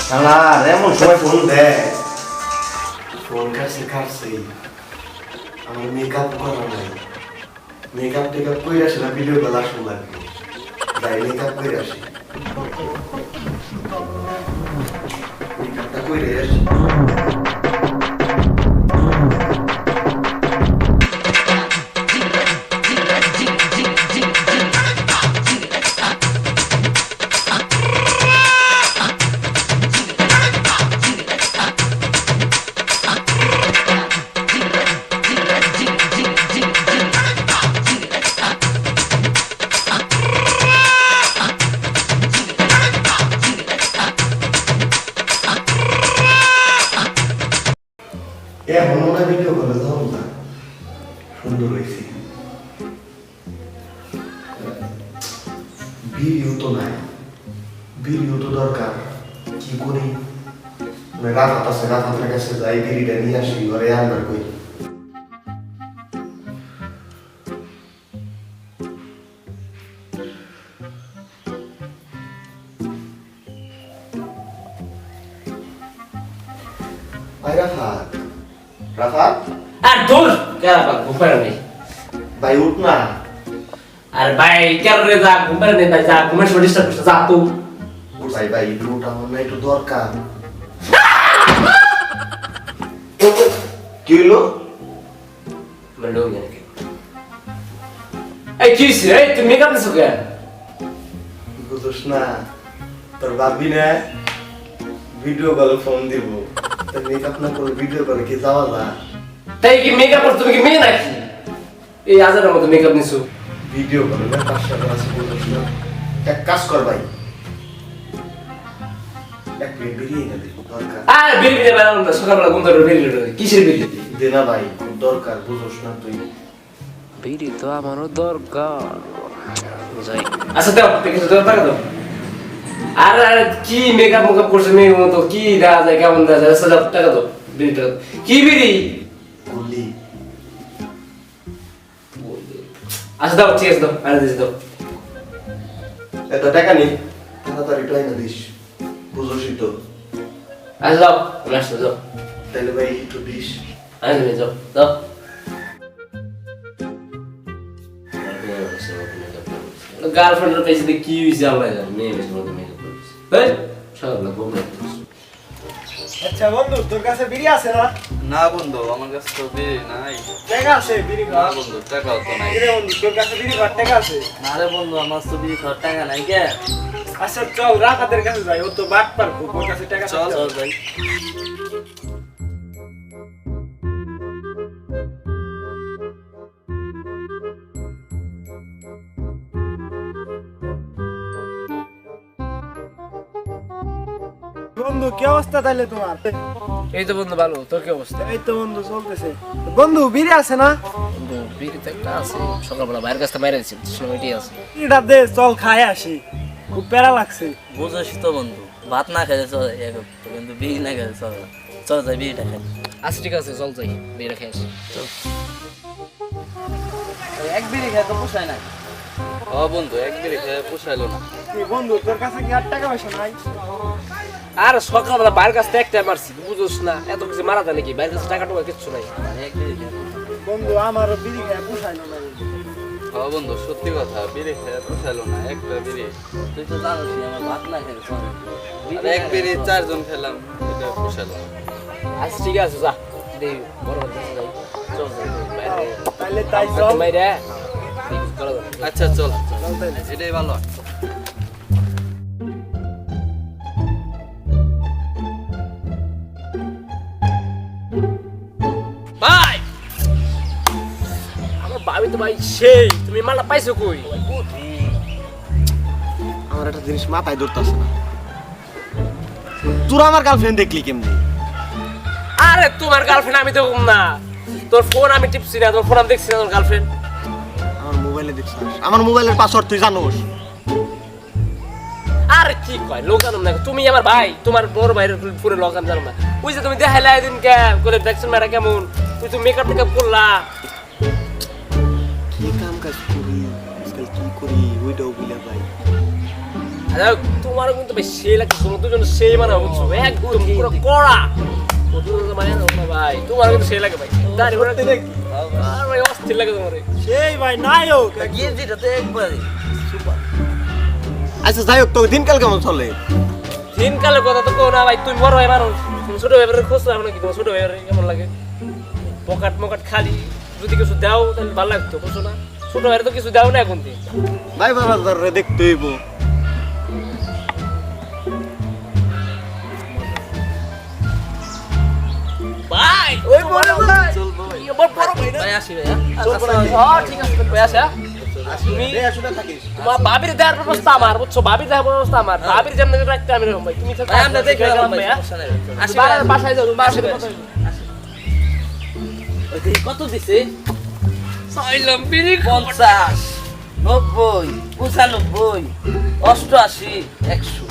শালার এমন সময় ফোন দেয়, ফোন কাটছে আমার মেকআপ করা নাই, মেকআপ টেকআপ করে আসে না, ভিডিও কল আসুন লাগবে, তাই মেকআপ করে আসি, মেকআপটা করে আসি। এখন মনে ভিডিও করে দাও না, সুন্দর হয়েছে, ভিডিও তো নাই, ভিডিও তো দরকার, কি করি? রাফাত আছে, রাফাতের কাছে যাই, বিড়িটা নিয়ে আসি, ঘরে আনবার কই। ভাই রাফাত, রাফাত আর দূর কেরা পাক ঘুমার নেই ভাই উঠ না। আর ভাই কেন রে যা ঘুমার নেই ভাই, যা ঘুমের সময় ডিস্টার্ব করছিস, যা তো ভাই ভাই একটু উঠ, আমার না একটু দরকার। কি হইলো? মানে লোক জানে কি এই কি হইছে? এই তুমি মেকআপ দিছো কেন? বুঝছ না, তোর ভাবি না ভিডিও কলে ফোন দিব, তোর মেকআপ না করে ভিডিও কলে কি যাওয়া না? তাই কি মেকআপ করছো? তুমি কি মেয়ে নাকি? এই আজারের মতো মেকআপ নিছো। ভিডিও কলে না, 500 টাকা আছে, বুঝছ না? এক কাজ কর ভাই, এক প্লেট বিরিয়ানি না দে, দরকার। আর বিড়ি বানানো না, সকালবেলা ঘুম থেকে বিড়ি কিসের বিড়ি? দে না ভাই, খুব দরকার, বুঝছ না তুই? বিড়ি তো আমারও দরকার যাই। আচ্ছা দাও, কিছু দাও, টাকা দাও। আর আর কি মেকআপ মেকআপ করছে মেয়ে মতো, কি দেওয়া যায়, কেমন দেওয়া যায়? আচ্ছা দাও, টাকা দাও, বিড়ি টাকা দাও। কি বিড়ি? গুলি। আচ্ছা দাও, ঠিক আছে দাও, আর দিস দাও। এত টাকা নেই, তাড়াতাড়ি টাইনা দিস, বুঝছই তো। আচ্ছা দাও, আমি আসতে দাও। তাহলে ভাই একটু দিস। আচ্ছা দাও, দাও। গার্লফ্রেন্ডের কাছে দিয়ে কি হয়েছে আল্লাহ জানে, মেয়ে বেশি মতো মেকআপ করেছে। এই সকালবেলা ঘুম রাখতে। আচ্ছা বন্ধু, তোর কাছে বিড়ি আছে না? না বন্ধু, আমার কাছে তো বিড়ি নাই। টাকা আছে বিড়ি না খাওয়া? বন্ধু, টাকাও তো নাই। কিরে বন্ধু, তোর কাছে বিড়ি খাওয়ার টাকা আছে? না রে বন্ধু, আমার তো বিড়ি খাওয়ার টাকা নাই কে। আচ্ছা চল রাকাতের কাছে যাই, ও তো বাট পার, ওর কাছে টাকা চল আছে। চল যাই। বন্ধু কি অবস্থা তাইলে তোমার? এই তো বন্ধু ভালো, তোর কি অবস্থা? এই তো বন্ধু চলতেছে। বন্ধু বিড়ি আছে না? বন্ধু বিড়ি তো একটা আছে, সকালবেলা বাইরের কাছে বাইরে দিচ্ছি, সময়টি আছে। বিড়িটা দে, চল খাই আসি, খুব প্যারা লাগছে। বুঝছিস তো বন্ধু, ভাত না খেলে চল কিন্তু বিড়ি না খেলে চল না। চল যাই বিড়িটা খাই। আচ্ছা ঠিক আছে, চল যাই, বিড়ি খেয়ে আসি। এক বিড়ি খেয়ে তো পোষায় না। ও বন্ধু, এক বিড়ি খেয়ে পোষাইলো না। কি বন্ধু, তোর কাছে কি আর টাকা পয়সা নাই? আর সকালবেলা বাইরের কাছে একটা মারছি, বুঝোস না? এত কিছু মারা যায় নাকি? বাইরের কাছে টাকা টাকা কিচ্ছু নাই। এক বিড়ি খেয়ে। বন্ধু আমারও বিড়ি খায় পোষাইলো না। ও বন্ধু, সত্যি কথা, বিড়ি খেয়ে পোষাইলো না, একটা বিড়ি। তুই তো জানিস আমার ভাত না খেলে চল। আর এক বিড়ি 4 জন খেলাম, এটা পোষাইলো না। আচ্ছা ঠিক আছে, যা দেই বড় কাছে যাই, চল যাই বাইরে। তাইলে তাই চল। মাইরে চলো। আচ্ছা চল, চল তাইলে। এটাই ভালো হয়। ভাই আমার ভাবি তো ভাই সেই, তুমি মালটা পাইছো কই? আমার একটা জিনিস মাথায় ধরতেছে না, তোরা আমার গার্লফ্রেন্ড দেখলি কেমনি? আরে তোমার গার্লফ্রেন্ড আমি তো না, তোর ফোন আমি টিপছি না, তোর ফোন আমি দেখছি না, তোর গার্লফ্রেন্ড আমার মোবাইলে দেখছিস, আমার মোবাইলের পাসওয়ার্ড তুই জানোস? আর কি কয় লোক জানো না, তুমি আমার ভাই, তোমার বড় ভাইয়ের পুরো লোক আমি জানো না। ওই যে তুমি দেখাইলা এদিন কে করে দেখছেন মেয়েটা কেমন, তুই তো মেকআপ টেকআপ করলা। কি কাম কাজ করি আজকাল, কি করি ওইটাও বুঝলে ভাই। আরে তোমার কিন্তু বেশ সেই লাগে, তোমরা দুজন সেই মানে বুঝছো, একদম পুরো কড়া ও দুজন মানে না ভাই, তোমার কিন্তু সেই লাগে ভাই, দাঁড়ি করে দেখি আর ভাই অস্থির লাগে তোমার। সেই ভাই নায়ক গেঞ্জিটা তো একবারে সুপার। আচ্ছা যাই হোক, তো দিনকাল কেমন চলে? দিনকালের কথা তো কো না ভাই, তুমি বড় ভাই মানুষ, তুমি ছোট ভাইয়ের খোঁজ রাখো নাকি? তোমার ছোট ভাইয়ের কেমন লাগে? পকেট মকেট খালি, যদি কিছু দাও তাহলে ভালো লাগতো, বুঝছো না? ছোট ভাইয়ের তো কিছু দাও না এখন দিন। ভাই বাবা দেখতে হইব। ভাই ওই বড় ভাই চলবো ভাই। আমার বড় ভাই না ভাই আসি ভাই, হ্যাঁ? চলবো না। হ্যাঁ ঠিক আছে, তুমি ভাই আসা। তুমি তোমার বাবির দেওয়ার ব্যবস্থা আমার, বুঝছো? বাবির দেওয়ার ব্যবস্থা আমার, বাবির যেমন রাখতে আমি রকম ভাই, তুমি তো ভাই আমরা দেখে গেলাম ভাই, হ্যাঁ? সমস্যা নাই। আসি বাবার ভাই। বাসায় যাও, তুমি বাসায় কথা বলো। ওই কত দিছে? চাইলাম বিড়ি 50, 90, 95, 88, 100।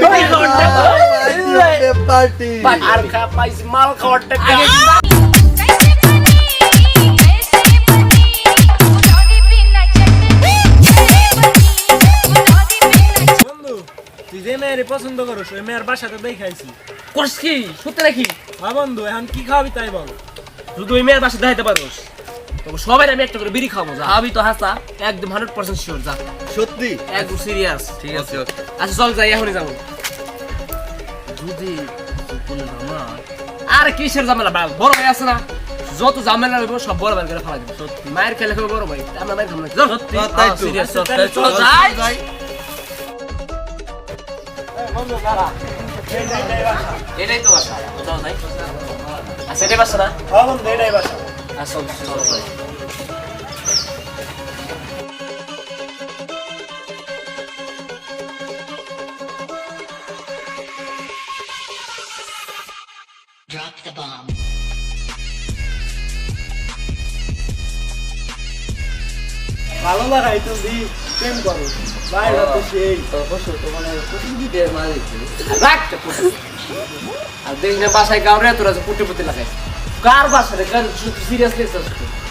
10,000 টাকা। আর খা পাইছি মাল খাওয়ার টাকা। कैसे बनी बुलौदी बिना चटनी कैसे बनी बुलौदी बिना বন্ধু তুই যে মেয়ের পছন্দ করস ওই মেয়ের বাসাতে দেখাইছি। করছ কি সত্যি নাকি? হ্যাঁ বন্ধু, এখন কি খাওয়াবি তাই বল। শুধু ওই মেয়ের বাসা দেখাইতে পারোস, তবে সবাই আমি একটা করে বিড়ি খাবো, যা আমি তো হাসা। একদম 100% শিওর, যা সত্যি? একদম সিরিয়াস। ঠিক আছে, ওকে। আচ্ছা চল যাই, এখনই যাবো। যদি কোনো না আর কিসের ঝামেলা ভাই, বড় ভাই আছে না, যত ঝামেলা হইব সব বড় ভাই করে ফেলা দিব। সত্যি মায়ের খেলে খাবো বড় ভাই, আমরা মায়ের খাবো না। চল সত্যি তাই তো। সিরিয়াস আচ্ছা, তাহলে চল, যাই। বন্ধু দাঁড়া, এইটাই বাসা। এটাই তো বাসা। কোথাও যাই। আচ্ছা এটাই বাসা না? হ্যাঁ বন্ধু, এটাই বাসা। আচ্ছা চল যাই। ভালো লাগাই তো দি প্রেম করো বাইরে তো সেই রাখ তো পুটে। আর দেখি না বাসায় কাউরে তোরা যে পুটে পুটে লাগাই, কার বাসা রে? কার সিরিয়াস দেখছিস?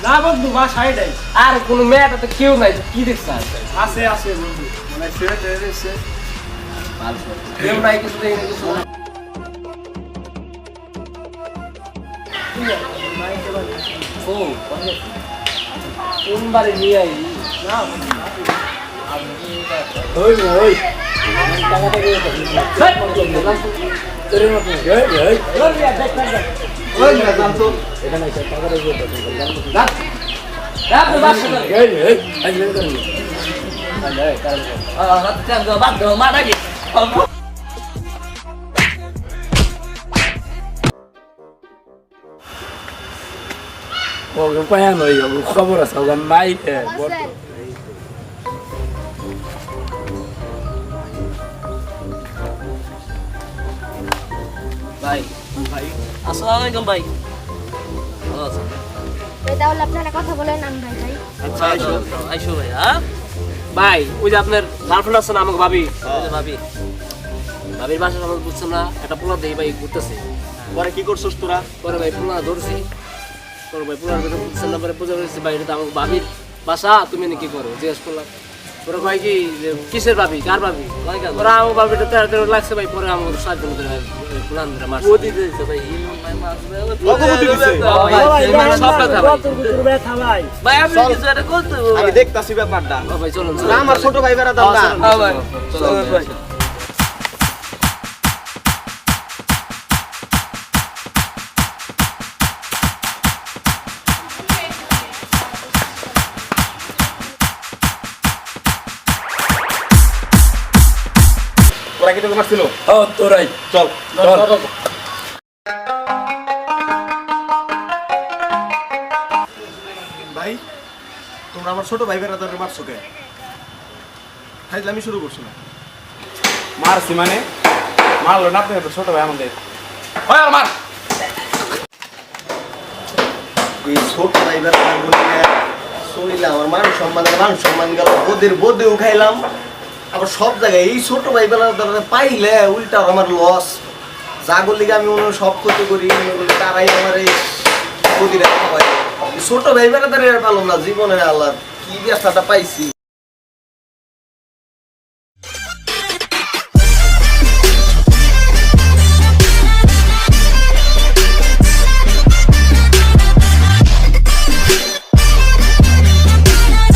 না বন্ধু, বাসা এটাই। আর কোন মেয়েটা তো কেউ নাই, কি দেখছিস? আছে বন্ধু, মানে ছেড়ে টেড়ে দিচ্ছে। কেউ নাই, কিছু দেখি না, কিছু না। ও কোন বারে নিয়ে আই না ওই ওই টাকাটা দিয়ে ওই না দাম তো এখানে টাকাটা দিয়ে রাত কাজ বাদ দাও মা নাকি? খবর আছে নাই ভাই আসসালামু আলাইকুম ভাই। ভালো আছেন? তাহলে আপনারা কথা বলেন, আমি ভাই ভাই আচ্ছা আইসো ভাই। হ্যাঁ ভাই, ওই যে আপনার গার্লফ্রেন্ড আছে না আমাকে ভাবি, ভাবি ভাবির বাসা আমাকে বুঝছেন না, একটা পোলা দেখি ভাই ঘুরতেছে। পরে কি করছস তোরা? পরে ভাই পোলা ধরছি, পরে ভাই পোলার কথা বুঝছেন না, পরে পূজা করেছি ভাই, এটা তো আমাকে ভাবির বাসা, তুমি এনে কি করো জিজ্ঞেস করলাম। পরে ভাই কি যে কিসের ভাবি, কার ভাবি? পরে আমার ভাবিটা তেরো লাগছে ভাই, পরে আমাকে 7 জন ধরে পোলান ধরে মারছে। বদি দিয়েছে ভাই। ইমন ভাই মাছ বদি দিছে? সব কথা ভাই। ব্যথা ভাই। ভাই আমি কিছু একটা করতে হবে আমি ভাই। দেখতাছি ব্যাপারটা। ও ভাই চলুন না আমার ছোট ভাই বেড়া দাও না। হ্যাঁ ভাই চলেন ভাই। তোরা কি তোকে মারছিল? তোরাই চল ভাই, তোমরা আমার ছোট ভাই বেড়া ধরে মারছো কে? আমি শুরু করছি না। মারছি মানে মারলো না, আপনি তো ছোট ভাই আমাদের। হয় আর মার। এই ছোট ভাই বেড়া বলে শুনিলাম আমার মান সম্মান গেল, বোধে উঠাইলাম। আবার সব জায়গায় এই ছোট ভাই বেলা পাইলে উল্টা আমার লস। যাগুর লিগে আমি মনে হয় সব ক্ষতি করি, তারাই আমার এই ক্ষতি রাখা হয়। ছোট ভাই বেলা তারা পেলাম না জীবনে, আল্লাহ কি ব্যবসাটা পাইছি।